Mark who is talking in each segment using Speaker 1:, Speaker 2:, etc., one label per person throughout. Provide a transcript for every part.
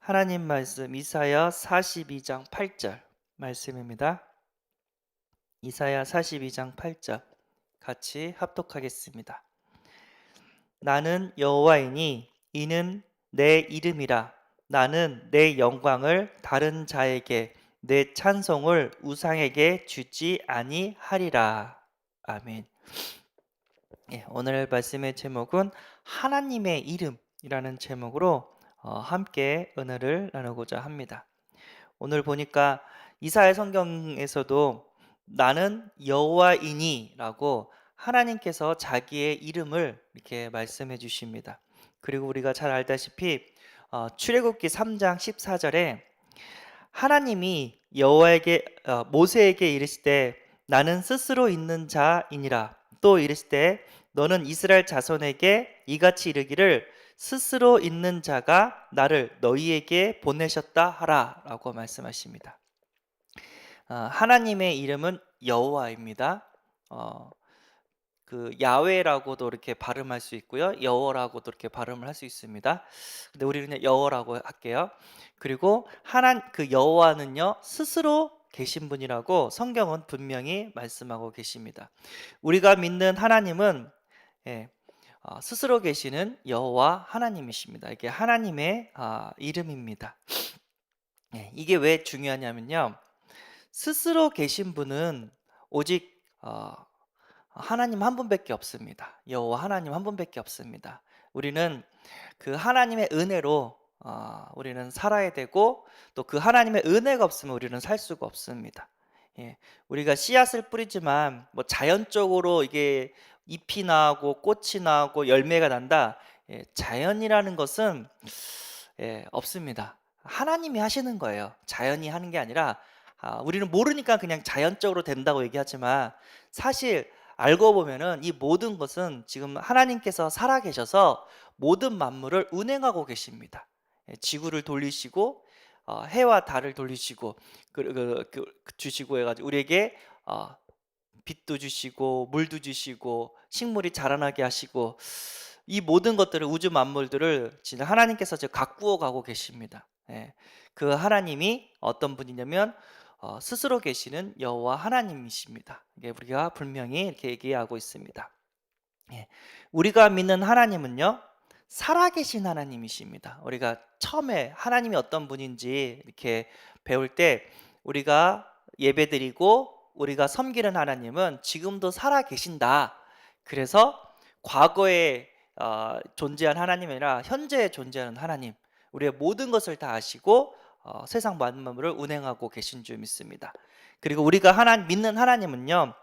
Speaker 1: 하나님 말씀 이사야 42장 8절 말씀입니다. 이사야 42장 8절 같이 합독하겠습니다. 나는 여호와이니 이는 내 이름이라. 나는 내 영광을 다른 자에게, 내 찬송을 우상에게 주지 아니하리라. 아멘. 오늘 말씀의 제목은 하나님의 이름이라는 제목으로 함께 은혜를 나누고자 합니다. 오늘 보니까 이사야 성경에서도 나는 여호와이니라고 하나님께서 자기의 이름을 이렇게 말씀해 주십니다. 그리고 우리가 잘 알다시피 출애굽기 3장 14절에 하나님이 여호와에게 모세에게 이르실 때 나는 스스로 있는 자이니라. 또 이르실 때 너는 이스라엘 자손에게 이같이 이르기를 스스로 있는 자가 나를 너희에게 보내셨다 하라라고 말씀하십니다. 하나님의 이름은 여호와입니다. 그 야훼라고도 이렇게 발음할 수 있고요, 여호라고도 이렇게 발음을 할 수 있습니다. 근데 우리는 그냥 여호라고 할게요. 그리고 그 여호와는요 스스로 계신 분이라고 성경은 분명히 말씀하고 계십니다. 우리가 믿는 하나님은 스스로 계시는 여호와 하나님이십니다. 이게 하나님의 이름입니다. 이게 왜 중요하냐면요, 스스로 계신 분은 오직 하나님 한 분밖에 없습니다. 여호와 하나님 한 분밖에 없습니다. 우리는 그 하나님의 은혜로 우리는 살아야 되고, 또 그 하나님의 은혜가 없으면 우리는 살 수가 없습니다. 우리가 씨앗을 뿌리지만 뭐 자연적으로 이게 잎이 나고 꽃이 나고 열매가 난다, 자연이라는 것은 없습니다. 하나님이 하시는 거예요. 자연이 하는 게 아니라, 우리는 모르니까 그냥 자연적으로 된다고 얘기하지만 사실 알고 보면은 이 모든 것은 지금 하나님께서 살아계셔서 모든 만물을 운행하고 계십니다. 지구를 돌리시고 해와 달을 돌리시고 주시고 해가지고 우리에게 빛도 주시고 물도 주시고 식물이 자라나게 하시고, 이 모든 것들을, 우주 만물들을 진짜 하나님께서 지금 가꾸어 가고 계십니다. 그 하나님이 어떤 분이냐면 스스로 계시는 여호와 하나님이십니다. 이게 우리가 분명히 이렇게 얘기하고 있습니다. 우리가 믿는 하나님은요 살아계신 하나님이십니다. 우리가 처음에 하나님이 어떤 분인지 이렇게 배울 때 우리가 예배드리고 우리가 섬기는 하나님은 지금도 살아계신다. 그래서 과거에 존재한 하나님이 아니라 현재에 존재하는 하나님, 우리의 모든 것을 다 아시고 세상 만물을 운행하고 계신 줄 믿습니다. 그리고 우리가 믿는 하나님은요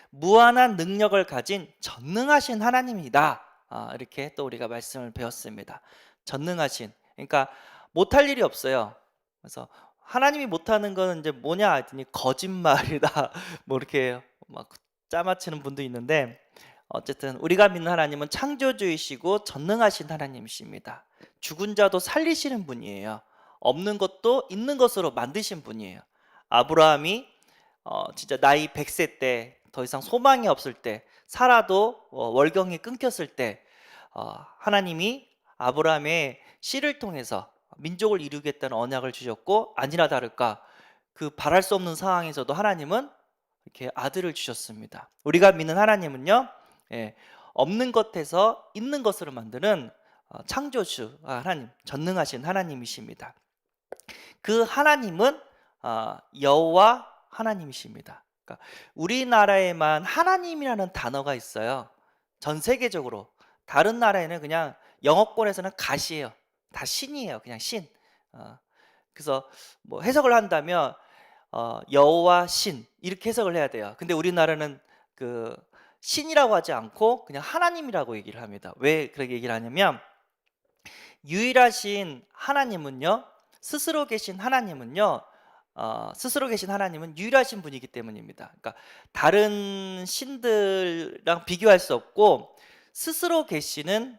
Speaker 1: 무한한 능력을 가진 전능하신 하나님이다. 이렇게 또 우리가 말씀을 배웠습니다. 전능하신, 그러니까 못할 일이 없어요. 그래서 하나님이 못하는 거는 이제 뭐냐 했더니 거짓말이다. 뭐 이렇게 막 짜맞히는 분도 있는데, 어쨌든 우리가 믿는 하나님은 창조주이시고 전능하신 하나님이십니다. 죽은 자도 살리시는 분이에요. 없는 것도 있는 것으로 만드신 분이에요. 아브라함이 진짜 나이 100세 때 더 이상 소망이 없을 때, 살아도 월경이 끊겼을 때 하나님이 아브라함의 씨를 통해서 민족을 이루겠다는 언약을 주셨고, 아니나 다를까 그 바랄 수 없는 상황에서도 하나님은 이렇게 아들을 주셨습니다. 우리가 믿는 하나님은요 없는 것에서 있는 것으로 만드는 창조주 하나님, 전능하신 하나님이십니다. 그 하나님은 여호와 하나님이십니다. 그러니까 우리나라에만 하나님이라는 단어가 있어요. 전 세계적으로 다른 나라에는 그냥 영어권에서는 갓이에요. 다 신이에요. 그냥 신. 그래서 뭐 해석을 한다면 여호와 신 이렇게 해석을 해야 돼요. 근데 우리나라는 그 신이라고 하지 않고 그냥 하나님이라고 얘기를 합니다. 왜 그렇게 얘기를 하냐면, 유일하신 하나님은요, 스스로 계신 하나님은요, 스스로 계신 하나님은 유일하신 분이기 때문입니다. 그러니까 다른 신들랑 비교할 수 없고 스스로 계시는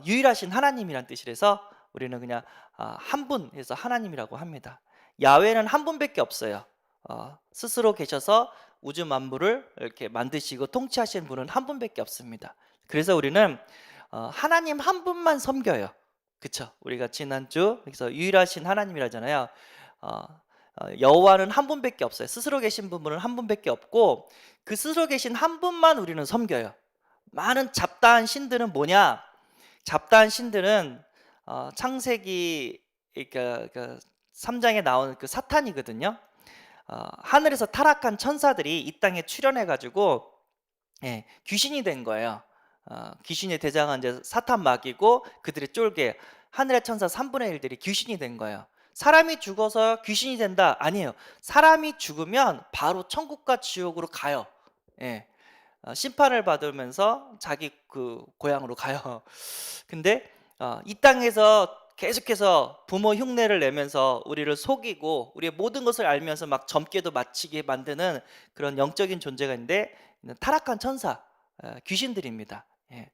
Speaker 1: 유일하신 하나님이란 뜻이라서 우리는 그냥 한 분에서 하나님이라고 합니다. 야훼는 한 분밖에 없어요. 스스로 계셔서 우주 만물을 이렇게 만드시고 통치하시는 분은 한 분밖에 없습니다. 그래서 우리는 하나님 한 분만 섬겨요. 그쵸. 우리가 지난주 여기서 유일하신 하나님이라잖아요. 어 여호와는 한 분밖에 없어요. 스스로 계신 분은 한 분밖에 없고 그 스스로 계신 한 분만 우리는 섬겨요. 많은 잡다한 신들은 뭐냐? 잡다한 신들은 창세기 그러니까 3 장에 나오는 그 사탄이거든요. 하늘에서 타락한 천사들이 이 땅에 출현해 가지고 귀신이 된 거예요. 귀신의 대장은 이제 사탄 마귀고 그들의 쫄개 하늘의 천사 3분의 1들이 귀신이 된 거예요. 사람이 죽어서 귀신이 된다? 아니에요. 사람이 죽으면 바로 천국과 지옥으로 가요. 예. 심판을 받으면서 자기 그 고향으로 가요. 근데 이 땅에서 계속해서 부모 흉내를 내면서 우리를 속이고 우리의 모든 것을 알면서 막 젊게도 마치게 만드는 그런 영적인 존재가 있는데 타락한 천사, 귀신들입니다. 예.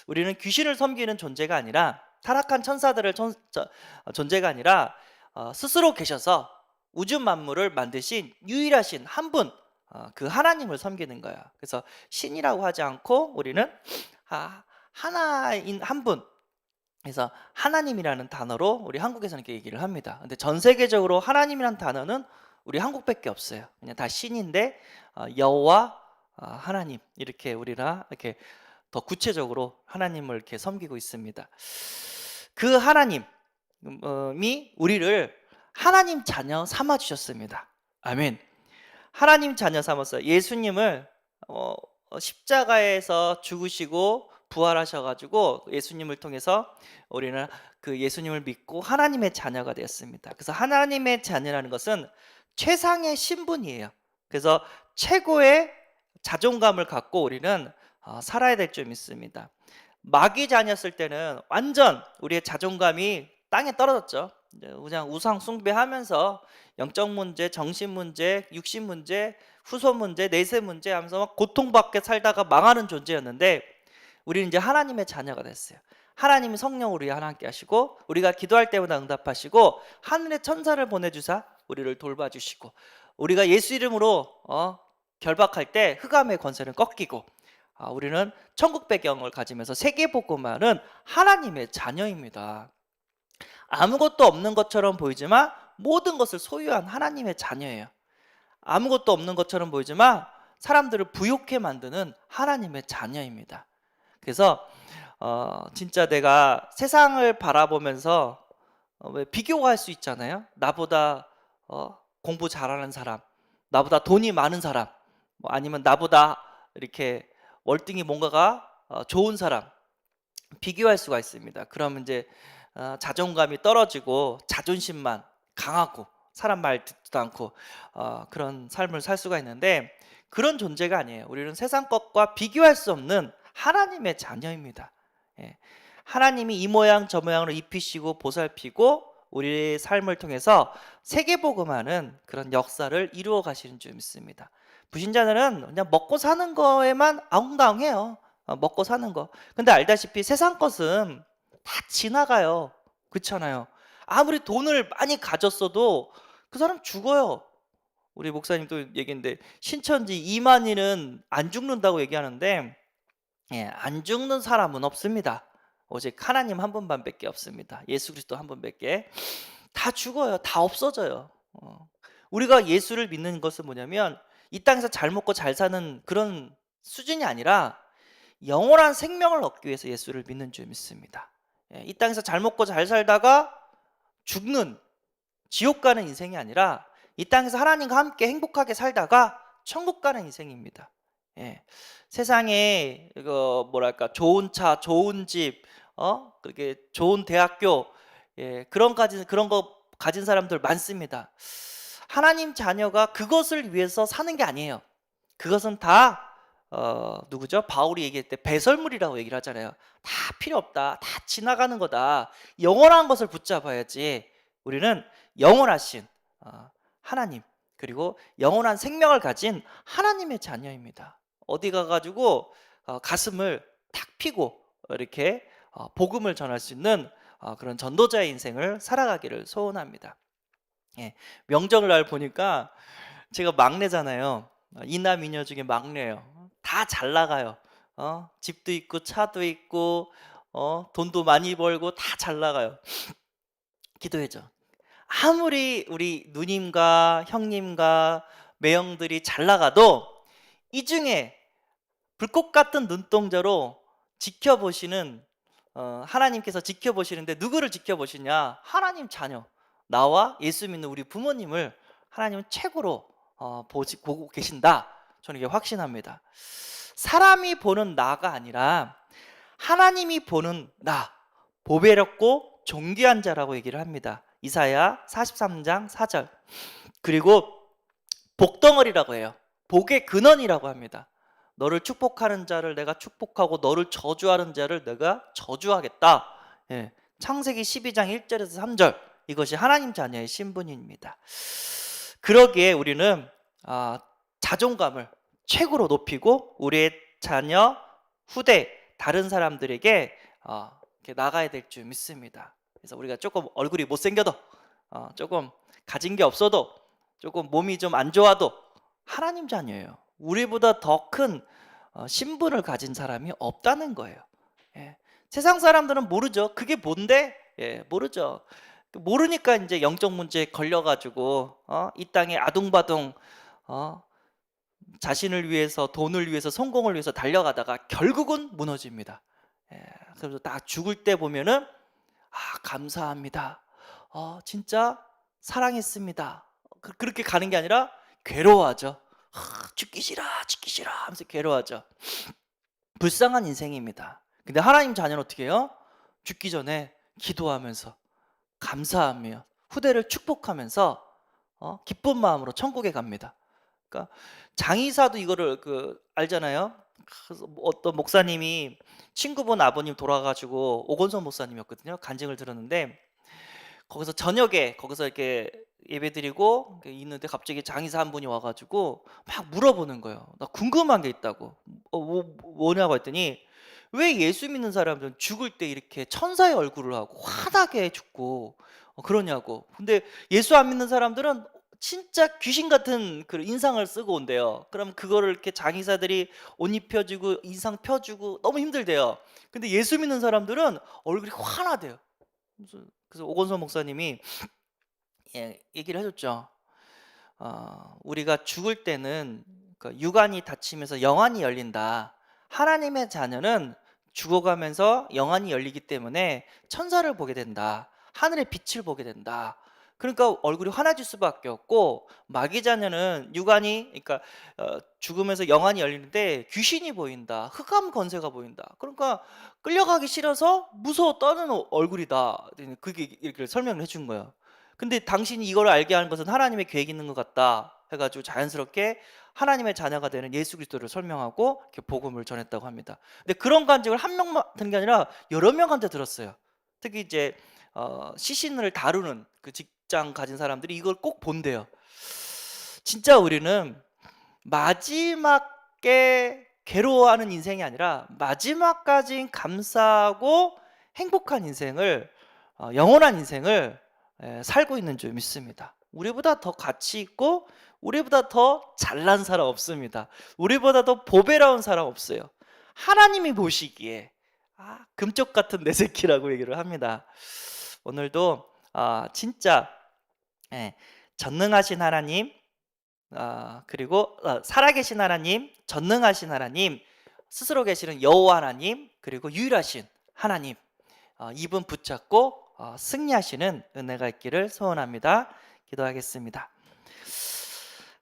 Speaker 1: 우리는 귀신을 섬기는 존재가 아니라 타락한 천사들을 존재가 아니라 스스로 계셔서 우주 만물을 만드신 유일하신 한 분, 그 하나님을 섬기는 거예요. 그래서 신이라고 하지 않고 우리는 하나인 한 분. 그래서 하나님이라는 단어로 우리 한국에서는 이렇게 얘기를 합니다. 근데 전 세계적으로 하나님이라는 단어는 우리 한국밖에 없어요. 그냥 다 신인데 여호와, 하나님 이렇게 우리가 이렇게 더 구체적으로 하나님을 이렇게 섬기고 있습니다. 그 하나님이 우리를 하나님 자녀 삼아 주셨습니다. 아멘. 하나님 자녀 삼았어요. 예수님을 십자가에서 죽으시고 부활하셔 가지고 예수님을 통해서 우리는 그 예수님을 믿고 하나님의 자녀가 되었습니다. 그래서 하나님의 자녀라는 것은 최상의 신분이에요. 그래서 최고의 자존감을 갖고 우리는 살아야 될 줄 믿습니다. 마귀 자녀였을 때는 완전 우리의 자존감이 땅에 떨어졌죠. 그냥 우상 숭배하면서 영적 문제, 정신 문제, 육신 문제, 후손 문제, 내세 문제 하면서 막 고통받게 살다가 망하는 존재였는데 우리는 이제 하나님의 자녀가 됐어요. 하나님이 성령으로 우리 하나님께 하시고 우리가 기도할 때마다 응답하시고 하늘의 천사를 보내주사 우리를 돌봐주시고 우리가 예수 이름으로 결박할 때 흑암의 권세는 꺾이고 우리는 천국 배경을 가지면서 세계복음화는 하나님의 자녀입니다. 아무것도 없는 것처럼 보이지만 모든 것을 소유한 하나님의 자녀예요. 아무것도 없는 것처럼 보이지만 사람들을 부욕해 만드는 하나님의 자녀입니다. 그래서 진짜 내가 세상을 바라보면서 왜 비교할 수 있잖아요. 나보다 공부 잘하는 사람, 나보다 돈이 많은 사람, 뭐 아니면 나보다 이렇게 월등히 뭔가가 좋은 사람 비교할 수가 있습니다. 그러면 이제 자존감이 떨어지고 자존심만 강하고 사람 말 듣지도 않고 그런 삶을 살 수가 있는데 그런 존재가 아니에요. 우리는 세상 것과 비교할 수 없는 하나님의 자녀입니다. 예. 하나님이 이 모양 저 모양으로 입히시고 보살피고 우리의 삶을 통해서 세계복음화는 그런 역사를 이루어 가시는 줄 믿습니다. 불신자들은 그냥 먹고 사는 거에만 아웅다웅해요. 먹고 사는 거. 근데 알다시피 세상 것은 다 지나가요. 그렇잖아요. 아무리 돈을 많이 가졌어도 그 사람 죽어요. 우리 목사님도 얘기했는데 신천지 이만희는 안 죽는다고 얘기하는데 안 죽는 사람은 없습니다. 오직 하나님 한 분만밖에 없습니다. 예수 그리스도 한 분밖에. 다 죽어요. 다 없어져요. 우리가 예수를 믿는 것은 뭐냐면 이 땅에서 잘 먹고 잘 사는 그런 수준이 아니라 영원한 생명을 얻기 위해서 예수를 믿는 줄 믿습니다. 이 땅에서 잘 먹고 잘 살다가 죽는 지옥 가는 인생이 아니라 이 땅에서 하나님과 함께 행복하게 살다가 천국 가는 인생입니다. 세상에 뭐랄까 좋은 차, 좋은 집, 그렇게 좋은 대학교 그런 거 가진 사람들 많습니다. 하나님 자녀가 그것을 위해서 사는 게 아니에요. 그것은 다 누구죠? 바울이 얘기할 때 배설물이라고 얘기를 하잖아요. 다 필요 없다. 다 지나가는 거다. 영원한 것을 붙잡아야지. 우리는 영원하신 하나님 그리고 영원한 생명을 가진 하나님의 자녀입니다. 어디 가가지고 가슴을 탁 피고 이렇게 복음을 전할 수 있는 그런 전도자의 인생을 살아가기를 소원합니다. 명절날 보니까 제가 막내잖아요. 이남 이녀 중에 막내예요. 다 잘 나가요. 집도 있고 차도 있고 돈도 많이 벌고 다 잘 나가요. 기도해줘. 아무리 우리 누님과 형님과 매형들이 잘 나가도 이 중에 불꽃 같은 눈동자로 지켜보시는 하나님께서 지켜보시는데 누구를 지켜보시냐? 하나님 자녀, 나와 예수 믿는 우리 부모님을 하나님은 최고로 보고 계신다. 저는 이게 확신합니다. 사람이 보는 나가 아니라 하나님이 보는 나, 보배롭고 존귀한 자라고 얘기를 합니다. 이사야 43장 4절. 그리고 복덩어리라고 해요. 복의 근원이라고 합니다. 너를 축복하는 자를 내가 축복하고 너를 저주하는 자를 내가 저주하겠다. 예. 창세기 12장 1절에서 3절. 이것이 하나님 자녀의 신분입니다. 그러기에 우리는 자존감을 최고로 높이고 우리의 자녀, 후대, 다른 사람들에게 이렇게 나가야 될 줄 믿습니다. 그래서 우리가 조금 얼굴이 못생겨도 조금 가진 게 없어도 조금 몸이 좀 안 좋아도 하나님 자녀예요. 우리보다 더 큰 신분을 가진 사람이 없다는 거예요. 예. 세상 사람들은 모르죠. 그게 뭔데? 예, 모르죠. 모르니까 이제 영적 문제에 걸려가지고 이 땅에 아둥바둥 자신을 위해서, 돈을 위해서, 성공을 위해서 달려가다가 결국은 무너집니다. 예, 그래서 다 죽을 때 보면은 감사합니다. 진짜 사랑했습니다. 그렇게 가는 게 아니라 괴로워하죠. 죽기 싫어 하면서 괴로워하죠. 불쌍한 인생입니다. 근데 하나님 자녀는 어떻게 해요? 죽기 전에 기도하면서 감사하며 후대를 축복하면서 기쁜 마음으로 천국에 갑니다. 그러니까 장의사도 이거를 알잖아요. 그래서 어떤 목사님이 친구분 아버님 돌아가지고 오건선 목사님이었거든요. 간증을 들었는데 거기서 저녁에 거기서 이렇게 예배드리고 있는데 갑자기 장의사 한 분이 와가지고 막 물어보는 거예요. 나 궁금한 게 있다고. 뭐냐고 했더니 왜 예수 믿는 사람들은 죽을 때 이렇게 천사의 얼굴을 하고 환하게 죽고 그러냐고. 근데 예수 안 믿는 사람들은 진짜 귀신 같은 그 인상을 쓰고 온대요. 그럼 그거를 이렇게 장의사들이 옷 입혀주고 인상 펴주고 너무 힘들대요. 근데 예수 믿는 사람들은 얼굴이 환하대요. 그래서 오건선 목사님이 얘기를 해줬죠. 우리가 죽을 때는 육안이 닫히면서 영안이 열린다. 하나님의 자녀는 죽어가면서 영안이 열리기 때문에 천사를 보게 된다. 하늘의 빛을 보게 된다. 그러니까 얼굴이 환해질 수밖에 없고, 마귀 자녀는 육안이, 그러니까 죽으면서 영안이 열리는데 귀신이 보인다, 흑암 권세가 보인다. 그러니까 끌려가기 싫어서 무서워 떠는 얼굴이다. 그게 이렇게 설명을 해준 거예요. 근데 당신이 이걸 알게 하는 것은 하나님의 계획이 있는 것 같다 해가지고 자연스럽게 하나님의 자녀가 되는 예수 그리스도를 설명하고 이렇게 복음을 전했다고 합니다. 근데 그런 간증을 한 명만 든 게 아니라 여러 명한테 들었어요. 특히 이제 시신을 다루는 그 직장 가진 사람들이 이걸 꼭 본대요. 진짜 우리는 마지막에 괴로워하는 인생이 아니라 마지막까지 감사하고 행복한 인생을, 영원한 인생을 살고 있는 줄 믿습니다. 우리보다 더 가치 있고 우리보다 더 잘난 사람 없습니다. 우리보다 더 보배로운 사람 없어요. 하나님이 보시기에 금쪽 같은 내 새끼라고 얘기를 합니다. 오늘도 진짜 전능하신 하나님, 그리고 살아계신 하나님, 전능하신 하나님, 스스로 계시는 여호와 하나님, 그리고 유일하신 하나님, 이분 붙잡고 승리하시는 은혜가 있기를 소원합니다. 기도하겠습니다.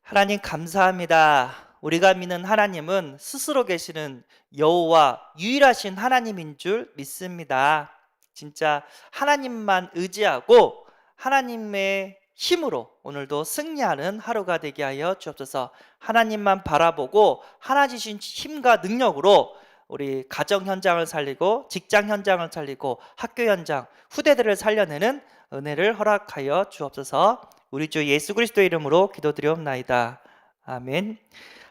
Speaker 1: 하나님 감사합니다. 우리가 믿는 하나님은 스스로 계시는 여호와 유일하신 하나님인 줄 믿습니다. 진짜 하나님만 의지하고 하나님의 힘으로 오늘도 승리하는 하루가 되게 하여 주옵소서. 하나님만 바라보고 하나 주신 힘과 능력으로 우리 가정 현장을 살리고 직장 현장을 살리고 학교 현장, 후대들을 살려내는 은혜를 허락하여 주옵소서. 우리 주 예수 그리스도의 이름으로 기도드리옵나이다. 아멘.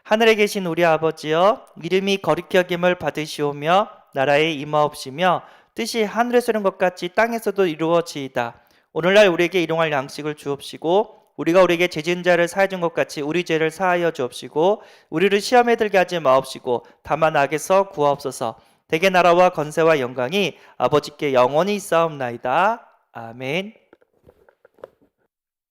Speaker 1: 하늘에 계신 우리 아버지여, 이름이 거룩히 여김을 받으시오며 나라에 임하옵시며 뜻이 하늘에서 이룬 것 같이 땅에서도 이루어지이다. 오늘날 우리에게 일용할 양식을 주옵시고 우리가 우리에게 죄 지은 자를 사하여 준 것 같이 우리 죄를 사하여 주옵시고 우리를 시험에 들게 하지 마옵시고 다만 악에서 구하옵소서. 대개 나라와 건세와 영광이 아버지께 영원히 있사옵나이다. 아멘.